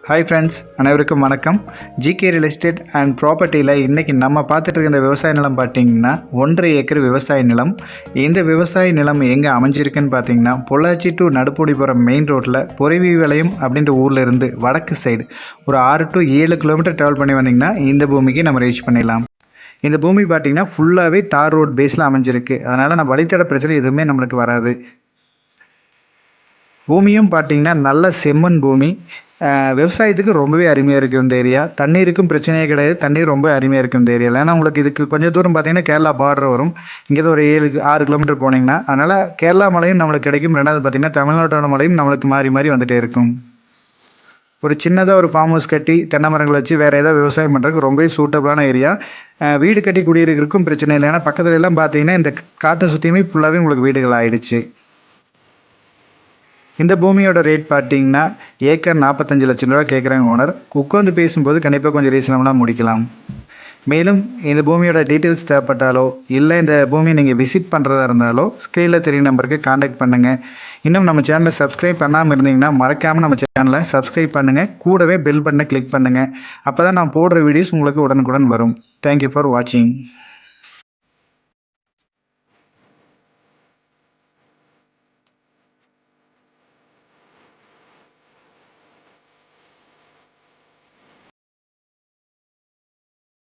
Hi friends, அனைவருக்கும் வணக்கம். GK real estate and ப்ராப்பர்ட்டியில் இன்றைக்கி நம்ம பார்த்துட்டு இருக்க விவசாய நிலம் பார்த்திங்கன்னா 1.5 ஏக்கர் விவசாய நிலம். இந்த விவசாய நிலம் எங்கே அமைஞ்சிருக்குன்னு பார்த்திங்கன்னா பொள்ளாச்சி டு நடுப்பூடிபுரம் மெயின் ரோட்டில் பொறிவி விளையம் அப்படின்ற ஊரில் இருந்து வடக்கு சைடு ஒரு 6 to 7 கிலோமீட்டர் ட்ராவல் பண்ணி வந்திங்கன்னா இந்த பூமிக்கு நம்ம ரீச் பண்ணிடலாம். இந்த பூமி பார்த்திங்கன்னா ஃபுல்லாகவே தார் ரோட் பேஸில் அமைஞ்சிருக்கு. அதனால் நம்ம வழித்தட பிரச்சனை எதுவுமே நம்மளுக்கு வராது. பூமியும் பார்த்திங்கன்னா நல்ல செம்மண் பூமி. விவசாயத்துக்கு ரொம்பவே அருமையாக இருக்கும் இந்த ஏரியா. தண்ணீருக்கும் பிரச்சனையே கிடையாது. தண்ணீர் ரொம்ப அருமையாக இருக்கும் இந்த ஏரியாவில். ஏன்னா உங்களுக்கு இதுக்கு கொஞ்சம் தூரம் பார்த்தீங்கன்னா கேரளா பார்டர் வரும். இங்கேருந்து ஒரு 7-6 கிலோமீட்டர் போனீங்கன்னா. அதனால் கேரளா மலையும் நம்மளுக்கு கிடைக்கும். ரெண்டாவது பார்த்திங்கன்னா தமிழ்நாட்டோட மலையும் நம்மளுக்கு மாறி மாறி வந்துகிட்டே இருக்கும். ஒரு சின்னதாக ஒரு ஃபார்ம் ஹவுஸ் கட்டி தென்னை மரங்கள் வச்சு வேறு ஏதாவது விவசாயம் பண்ணுறதுக்கு ரொம்பவே சூட்டபுளான ஏரியா. வீடு கட்டி குடியிருக்கிறதுக்கும் பிரச்சனை இல்லை. ஏன்னா பக்கத்துல எல்லாம் பார்த்தீங்கன்னா இந்த காற்றை சுற்றியுமே ஃபுல்லாகவே உங்களுக்கு வீடுகள் ஆகிடுச்சு. இந்த பூமியோட ரேட் பார்த்தீங்கன்னா ஏக்கர் 45 லட்சம் ரூபா கேட்குறாங்க ஓனர். உட்காந்து பேசும்போது கண்டிப்பாக கொஞ்சம் ரீசனபுளாக முடிக்கலாம். மேலும் இந்த பூமியோட டீட்டெயில்ஸ் தேவைப்பட்டாலோ இல்லை இந்த பூமியை நீங்கள் விசிட் பண்ணுறதா இருந்தாலோ ஸ்க்ரீனில் தெரியும் நம்பருக்கு காண்டாக்ட் பண்ணுங்கள். இன்னும் நம்ம சேனலை சப்ஸ்கிரைப் பண்ணாமல் இருந்தீங்கன்னா மறக்காமல் நம்ம சேனலை சப்ஸ்கிரைப் பண்ணுங்கள். கூடவே பெல் பட்டனை கிளிக் பண்ணுங்கள். அப்போ தான் நான் போடுற வீடியோஸ் உங்களுக்கு உடனுக்குடன் வரும். தேங்க்யூ ஃபார் வாட்சிங்.